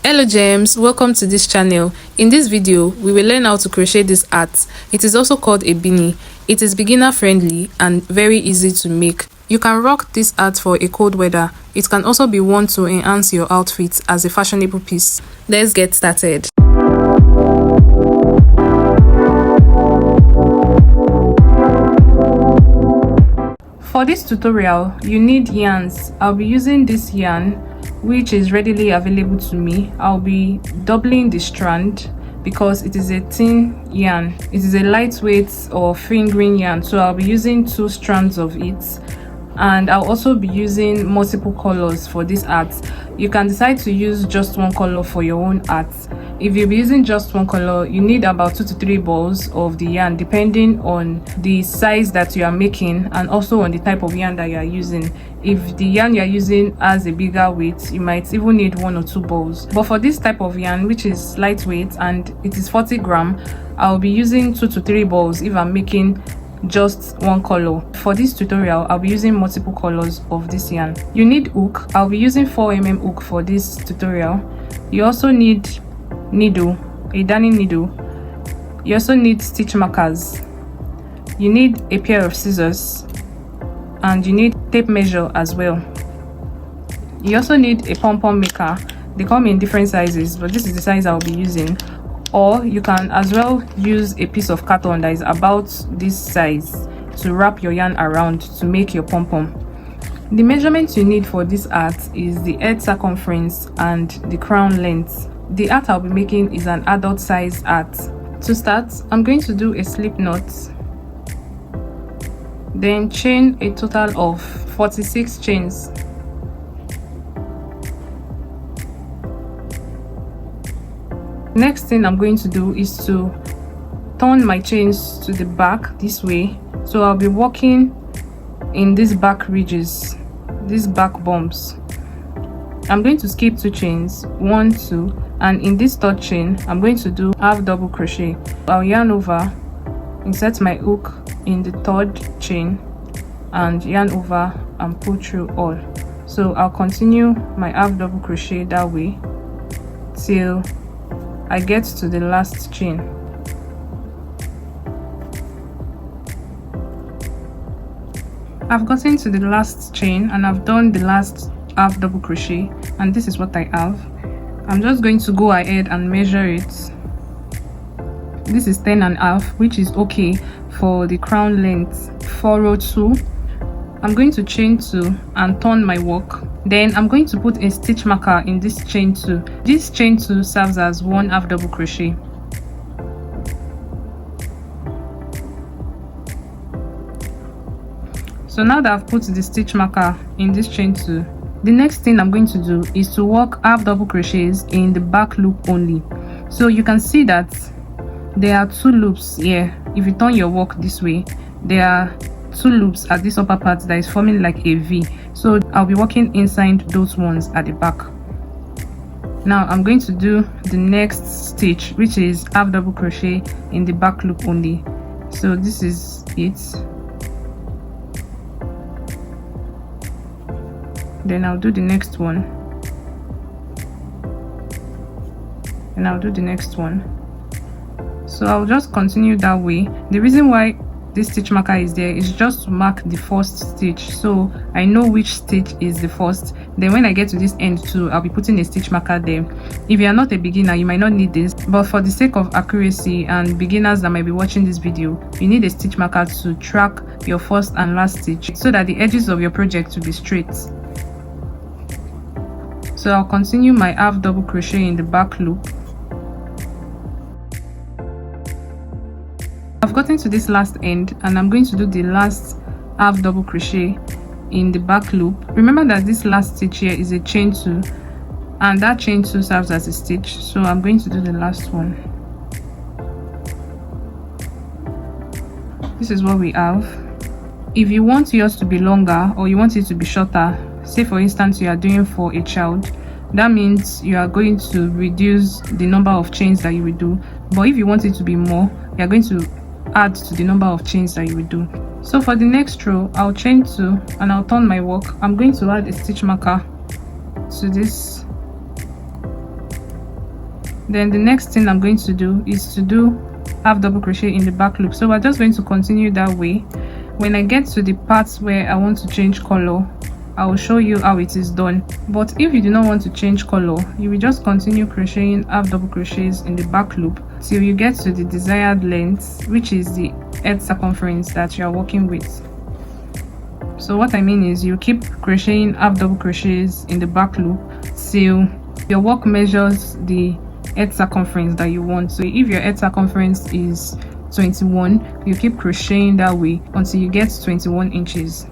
Hello gems, welcome to this channel. In this video we will learn how to crochet this hat. It is also called a beanie. It is beginner friendly and very easy to make. You can rock this hat for a cold weather. It can also be worn to enhance your outfit as a fashionable piece. Let's get started. For this tutorial you need yarns. I'll be using this yarn which is readily available to me. I'll be doubling the strand because it is a thin yarn. It is a lightweight or fingering yarn, so I'll be using 2 strands of it, and I'll also be using multiple colors for this hat. You can decide to use just one color for your own hat. If you'll be using just one color, you need about 2 to 3 balls of the yarn depending on the size that you are making and also on the type of yarn that you are using. If the yarn you are using has a bigger weight, you might even need 1 or 2 balls. But for this type of yarn, which is lightweight and it is 40 grams, I'll be using 2 to 3 balls if I'm making just one color. For this tutorial I'll be using multiple colors of this yarn. You need hook. I'll be using 4mm hook for this tutorial. You also need needle, a darning needle. You also need stitch markers. You need a pair of scissors, and you need tape measure as well. You also need a pom-pom maker. They come in different sizes, but this is the size I'll be using. Or you can as well use a piece of carton that is about this size to wrap your yarn around to make your pom-pom. The measurements you need for this hat is the head circumference and the crown length. The hat I'll be making is an adult size hat. To start, I'm going to do a slip knot, then chain a total of 46 chains. Next thing I'm going to do is to turn my chains to the back this way, so I'll be working in these back ridges, these back bumps. I'm going to skip 2 chains, 1, 2, and in this 3rd chain I'm going to do half double crochet. I'll yarn over, insert my hook in the 3rd chain and yarn over and pull through all. So I'll continue my half double crochet that way till I get to the last chain. I've gotten to the last chain and I've done the last half double crochet, and this is what I have. I'm just going to go ahead and measure it. This is 10.5, which is okay for the crown length. For row 2, I'm going to chain 2 and turn my work. Then I'm going to put a stitch marker in this chain 2. This chain 2 serves as 1 half double crochet. So now that I've put the stitch marker in this chain 2, the next thing I'm going to do is to work half double crochets in the back loop only. So you can see that there are 2 loops here. If you turn your work this way, there are 2 loops at this upper part that is forming like a V. So I'll be working inside those ones at the back. Now I'm going to do the next stitch, which is half double crochet in the back loop only. So this is it. Then I'll do the next one, and I'll do the next one. So I'll just continue that way. The reason why this stitch marker is there is just to mark the first stitch, so I know which stitch is the first. Then when I get to this end too, I'll be putting a stitch marker there. If you are not a beginner, you might not need this, but for the sake of accuracy and beginners that might be watching this video, you need a stitch marker to track your first and last stitch so that the edges of your project will be straight. So I'll continue my half double crochet in the back loop. I've gotten to this last end and I'm going to do the last half double crochet in the back loop. Remember that this last stitch here is a chain 2, and that chain 2 serves as a stitch, so I'm going to do the last one. This is what we have. If you want yours to be longer or you want it to be shorter, say for instance you are doing for a child, that means you are going to reduce the number of chains that you will do. But if you want it to be more, you are going to add to the number of chains that you will do. So for the next row, I'll chain 2 and I'll turn my work. I'm going to add a stitch marker to this Then the next thing I'm going to do is to do half double crochet in the back loop. So we're just going to continue that way. When I get to the parts where I want to change color, I will show you how it is done. But if you do not want to change color, you will just continue crocheting half double crochets in the back loop till you get to the desired length, which is the edge circumference that you are working with. So what I mean is you keep crocheting half double crochets in the back loop till your work measures the edge circumference that you want. So if your edge circumference is 21, you keep crocheting that way until you get 21 inches.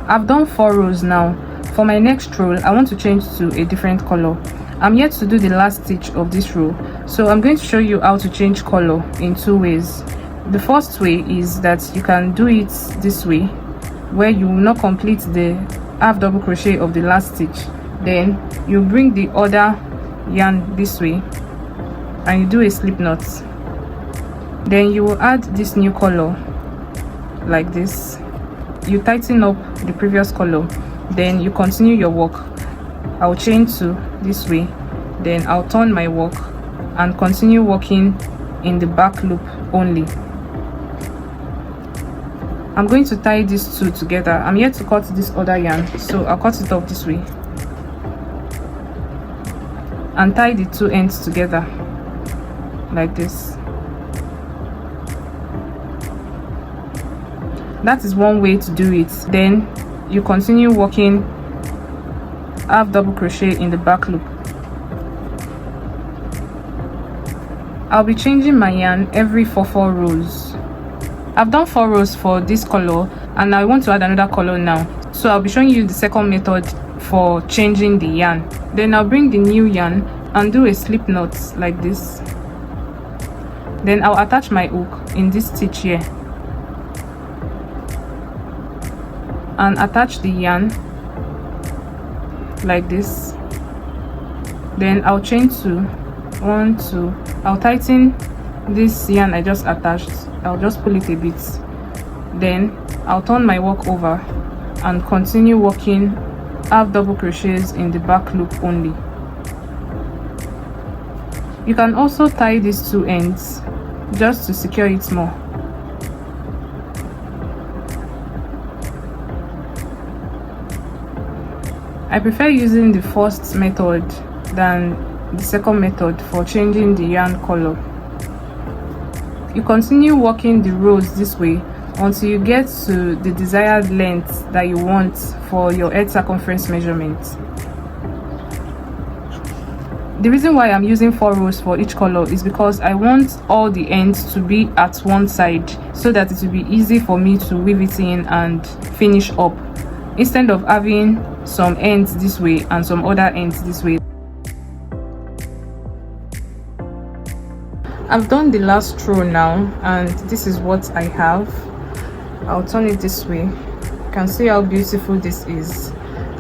I've done 4 rows now. For my next row, I want to change to a different color. I'm yet to do the last stitch of this row, so I'm going to show you how to change color in 2 ways. The first way is that you can do it this way, where you will not complete the half double crochet of the last stitch. Then you bring the other yarn this way and you do a slip knot. Then you will add this new color like this. You tighten up the previous color, then you continue your work. I'll chain 2 this way, then I'll turn my work and continue working in the back loop only. I'm going to tie these 2 together. I'm yet to cut this other yarn, so I'll cut it off this way and tie the 2 ends together like this. That is one way to do it. Then you continue working half double crochet in the back loop. I'll be changing my yarn every 4 rows. I've done 4 rows for this color and I want to add another color now, so I'll be showing you the second method for changing the yarn. Then I'll bring the new yarn and do a slip knot like this. Then I'll attach my hook in this stitch here and attach the yarn like this. Then I'll chain 2, 1, 2. I'll tighten this yarn I just attached. I'll just pull it a bit. Then I'll turn my work over and continue working half double crochets in the back loop only. You can also tie these 2 ends just to secure it more. I prefer using the first method than the second method for changing the yarn color. You continue working the rows this way until you get to the desired length that you want for your edge circumference measurement. The reason why I'm using 4 rows for each color is because I want all the ends to be at one side so that it will be easy for me to weave it in and finish up, instead of having some ends this way and some other ends this way. I've done the last row now and this is what I have. I'll turn it this way. You can see how beautiful this is.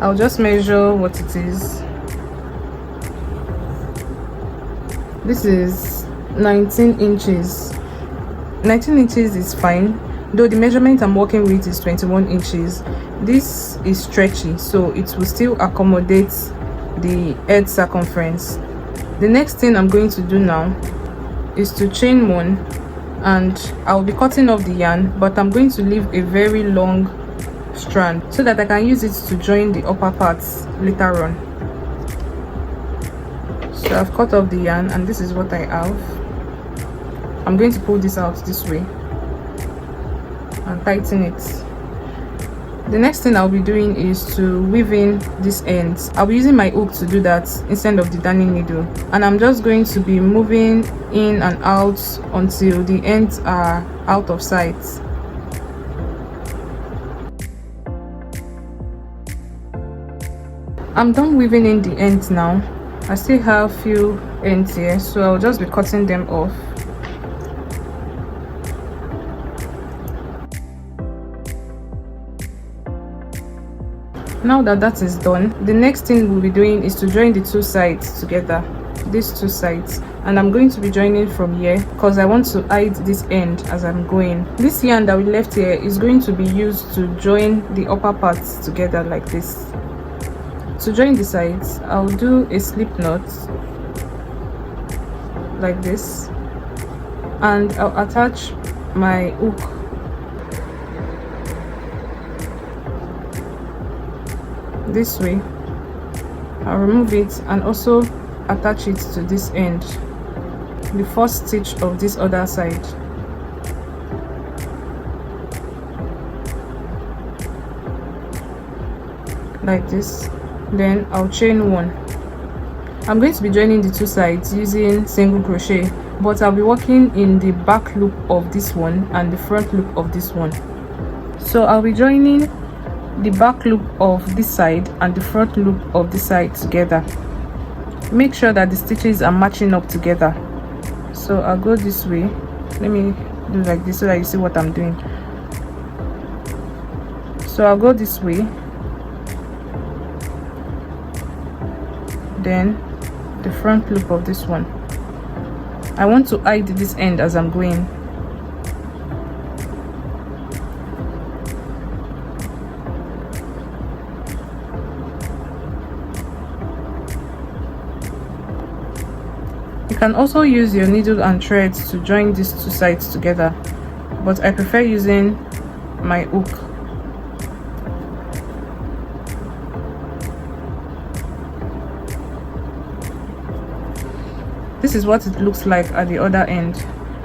I'll just measure what it is. This is 19 inches. 19 inches is fine, though the measurement I'm working with is 21 inches. This is stretchy, so it will still accommodate the edge circumference. The next thing I'm going to do now is to chain 1, and I'll be cutting off the yarn, but I'm going to leave a very long strand so that I can use it to join the upper parts later on. So I've cut off the yarn and this is what I have. I'm going to pull this out this way and tighten it. The next thing I'll be doing is to weave in these ends. I'll be using my hook to do that instead of the darning needle, and I'm just going to be moving in and out until the ends are out of sight. I'm done weaving in the ends now. I still have few ends here, so I'll just be cutting them off. Now that that is done, the next thing we'll be doing is to join the 2 sides together, these 2 sides, and I'm going to be joining from here because I want to hide this end as I'm going. This yarn that we left here is going to be used to join the upper parts together like this. To join the sides, I'll do a slip knot like this, and I'll attach my hook this way. I'll remove it and also attach it to this end, the first stitch of this other side. Like this. Then I'll chain one. I'm going to be joining the two sides using single crochet, but I'll be working in the back loop of this one and the front loop of this one. So I'll be joining the back loop of this side and the front loop of this side together. Make sure that the stitches are matching up together. So I'll go this way. Let me do like this so that you see what I'm doing. So I'll go this way, then the front loop of this one. I want to hide this end as I'm going. You can also use your needle and threads to join these two sides together, but I prefer using my hook. This is what it looks like at the other end.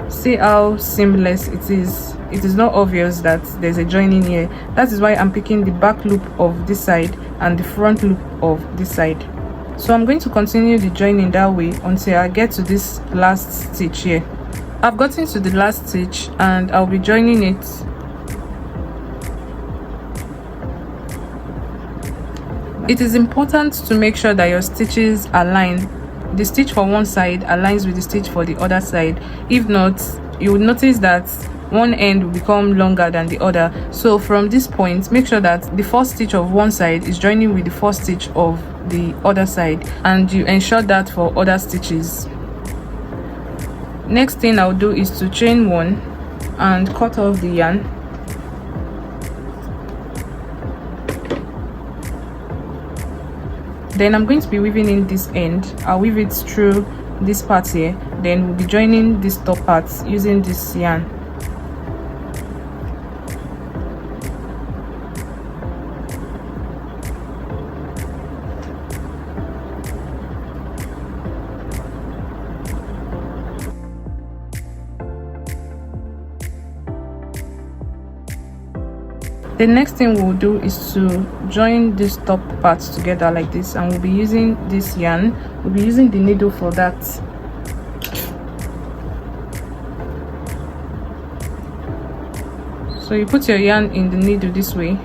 See how seamless it is. It is not obvious that there's a joining here. That is why I'm picking the back loop of this side and the front loop of this side. So I'm going to continue the joining that way until I get to this last stitch here. I've gotten to the last stitch and I'll be joining it. It is important to make sure that your stitches align. The stitch for one side aligns with the stitch for the other side. If not, you will notice that one end will become longer than the other. So from this point, make sure that the first stitch of one side is joining with the first stitch of the other side, and you ensure that for other stitches. Next thing I'll do is to chain one and cut off the yarn. Then I'm going to be weaving in this end. I'll weave it through this part here, then we'll be joining this top part using this yarn. The next thing we'll do is to join these top parts together like this, and we'll be using this yarn. We'll be using the needle for that. So you put your yarn in the needle this way,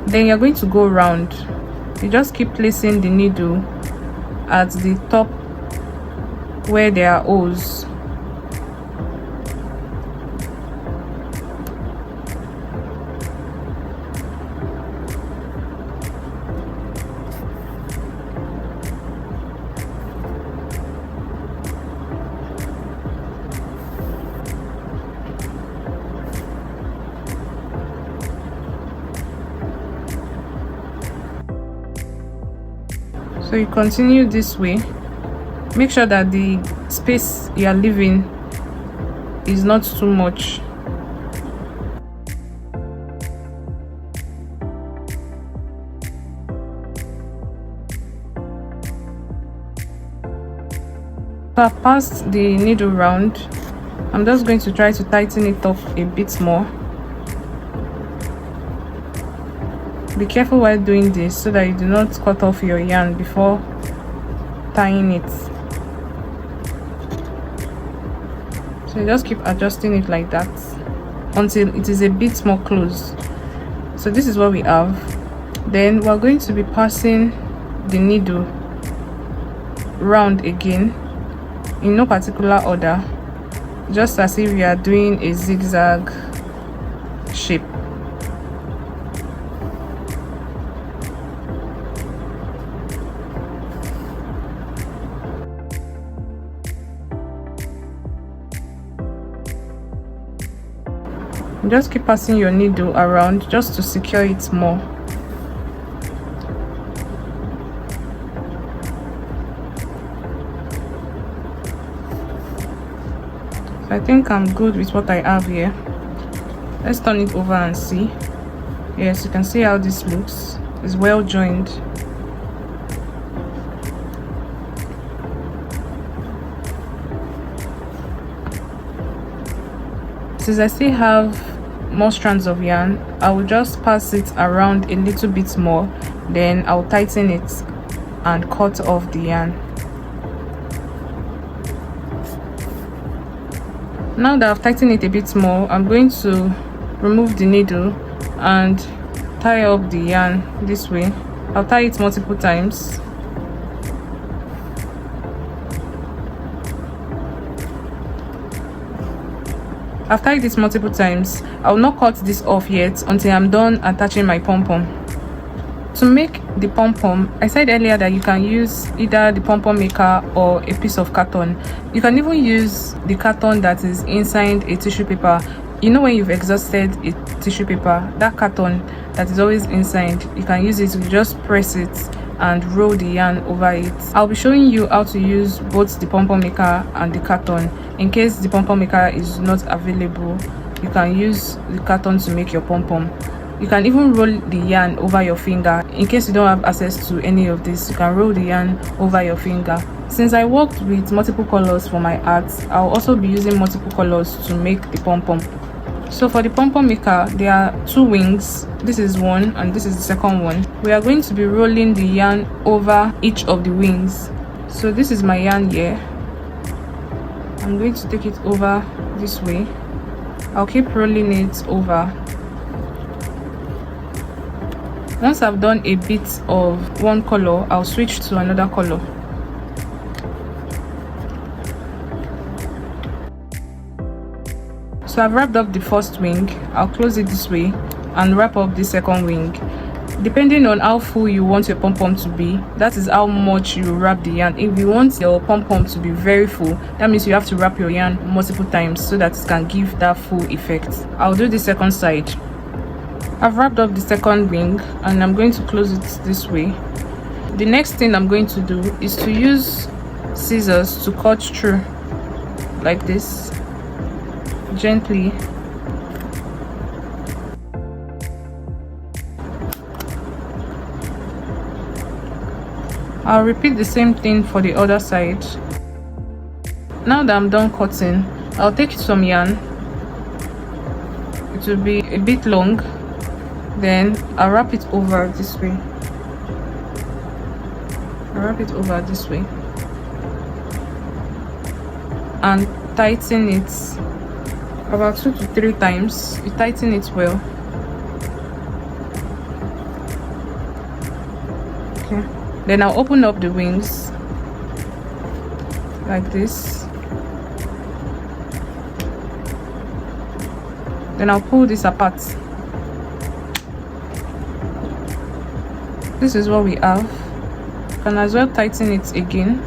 then you're going to go round. You just keep placing the needle at the top where there are holes. So you continue this way. Make sure that the space you are leaving is not too much. So I've passed the needle round. I'm just going to try to tighten it up a bit more. Be careful while doing this so that you do not cut off your yarn before tying it. So you just keep adjusting it like that until it is a bit more close. So this is what we have. Then we're going to be passing the needle round again in no particular order, just as if we are doing a zigzag shape. Just keep passing your needle around just to secure it more. I think I'm good with what I have here. Let's turn it over and see. Yes, you can see how this looks. It's well joined. Since I still have more strands of yarn, I will just pass it around a little bit more, then I'll tighten it and cut off the yarn. Now that I've tightened it a bit more, I'm going to remove the needle and tie up the yarn this way. I'll tie it multiple times. I've tied this multiple times. I will not cut this off yet until I'm done attaching my pom-pom. To make the pom-pom, I said earlier that you can use either the pom-pom maker or a piece of carton. You can even use the carton that is inside a tissue paper. You know, when you've exhausted a tissue paper, that carton that is always inside, you can use it. You just press it and roll the yarn over it. I'll be showing you how to use both the pom-pom maker and the carton. In case the pom-pom maker is not available, you can use the carton to make your pom-pom. You can even roll the yarn over your finger. In case you don't have access to any of this, you can roll the yarn over your finger. Since I worked with multiple colors for my art, I'll also be using multiple colors to make the pom-pom. So for the pom-pom maker, there are two wings. This is one and this is the second one. We are going to be rolling the yarn over each of the wings. So this is my yarn here. I'm going to take it over this way. I'll keep rolling it over. Once I've done a bit of one color, I'll switch to another color. So I've wrapped up the first wing. I'll close it this way and wrap up the second wing. Depending on how full you want your pom-pom to be, that is how much you wrap the yarn. If you want your pom-pom to be very full, that means you have to wrap your yarn multiple times so that it can give that full effect. I'll do the second side. I've wrapped up the second wing and I'm going to close it this way. The next thing I'm going to do is to use scissors to cut through like this, gently. I'll repeat the same thing for the other side. Now that I'm done cutting, I'll take some yarn. It will be a bit long. Then I'll wrap it over this way. And tighten it about 2 to 3 times. You tighten it well. Okay. Then I'll open up the wings like this. Then I'll pull this apart. This is what we have. You can as well tighten it again.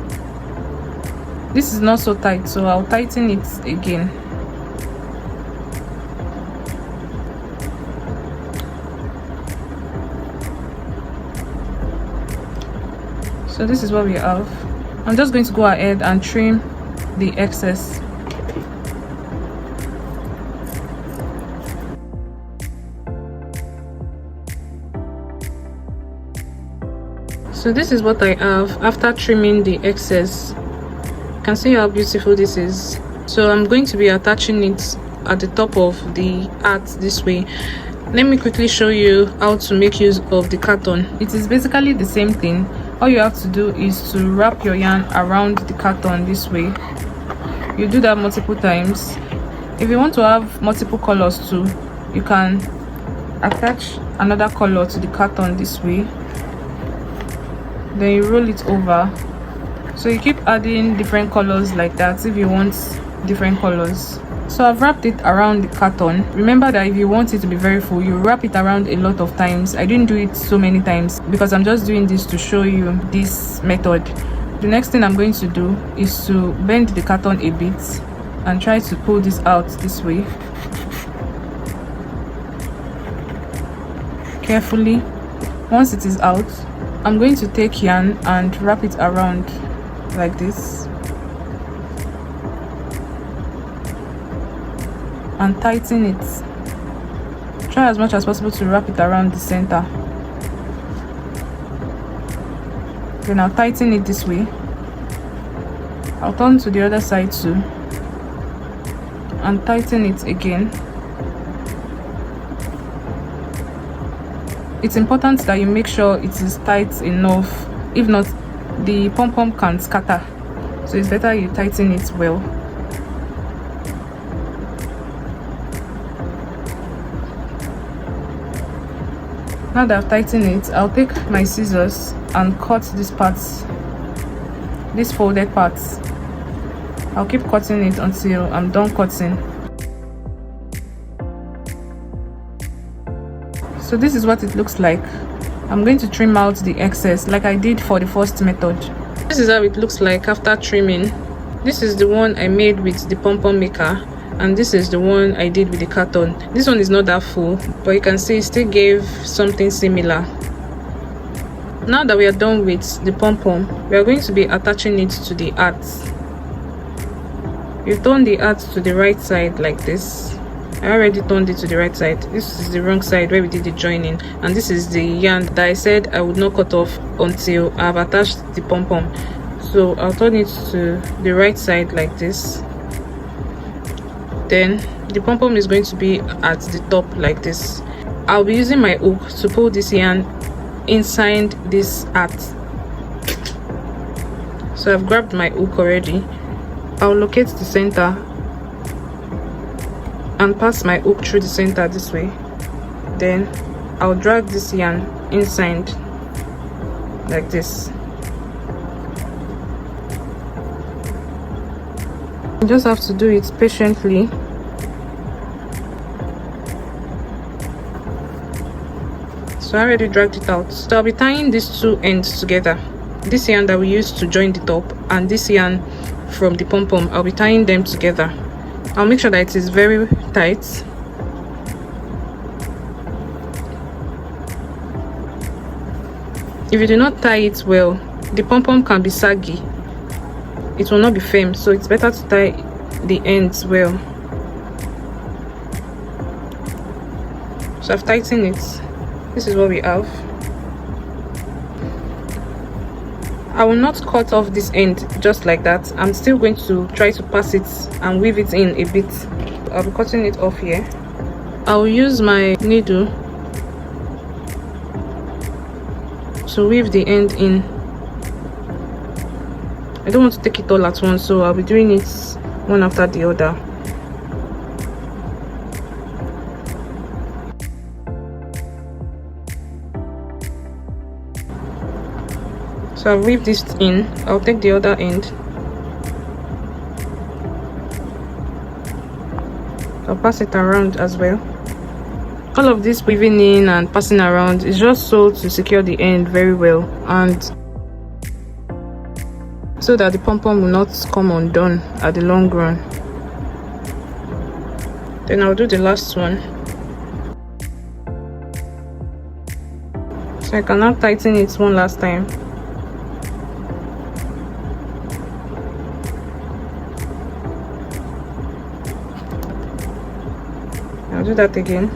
This is not so tight, so I'll tighten it again. So this is what we have. I'm just going to go ahead and trim the excess. So this is what I have after trimming the excess. You can see how beautiful this is. So I'm going to be attaching it at the top of the art this way. Let me quickly show you how to make use of the carton. It is basically the same thing. All you have to do is to wrap your yarn around the carton this way. You do that multiple times. If you want to have multiple colors too, you can attach another color to the carton this way. Then you roll it over. So you keep adding different colors like that if you want different colors. So I've wrapped it around the carton. Remember that if you want it to be very full, you wrap it around a lot of times. I didn't do it so many times because I'm just doing this to show you this method. The next thing I'm going to do is to bend the carton a bit and try to pull this out this way carefully. Once it is out, I'm going to take yarn and wrap it around like this. and tighten it. Try as much as possible to wrap it around the center. Then I'll tighten it this way. I'll turn to the other side too and tighten it again. It's important that you make sure it is tight enough. If not, the pom-pom can scatter. So it's better you tighten it well. Now that I've tightened it, I'll take my scissors and cut these parts, these folded parts. I'll keep cutting it until I'm done cutting. So this is what it looks like. I'm going to trim out the excess like I did for the first method. This is how it looks like after trimming. This is the one I made with the pom-pom maker, and this is the one I did with the carton. This one is not that full, but you can see it still gave something similar. Now that we are done with the pom-pom, we are going to be attaching it to the art. You turn the art to the right side like this. I already turned it to the right side. This is the wrong side where we did the joining, and this is the yarn that I said I would not cut off until I've attached the pom-pom. So I'll turn it to the right side like this. Then the pom-pom is going to be at the top like this. I'll be using my hook to pull this yarn inside this art. So I've grabbed my hook already. I'll locate the center and pass my hook through the center this way. Then I'll drag this yarn inside like this. You just have to do it patiently. So I already dragged it out. So I'll be tying these two ends together. This yarn that we used to join the top and this yarn from the pom-pom, I'll be tying them together. I'll make sure that it is very tight. If you do not tie it well, the pom-pom can be saggy. It will not be firm, so it's better to tie the ends well. So I've tightened it. This is what we have. I will not cut off this end just like that. I'm still going to try to pass it and weave it in a bit. I'll be cutting it off here. I'll use my needle to weave the end in. I don't want to take it all at once, so I'll be doing it one after the other. So I'll weave this in. I'll take the other end. I'll pass it around as well. All of this weaving in and passing around is just so to secure the end very well, and so that the pom-pom will not come undone at the long run. Then I'll do the last one. So I can now tighten it one last time. I'll do that again.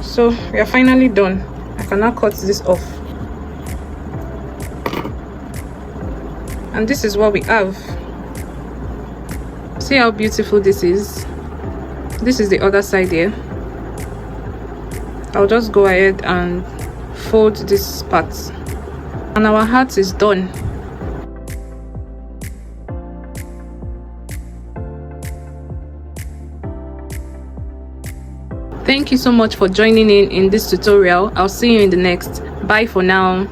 So we are finally done. I can now cut this off. And this is what we have. See how beautiful this is. This is the other side here. I'll just go ahead and fold this part. And our hat is done. Thank you so much for joining in this tutorial. I'll see you in the next. Bye for now.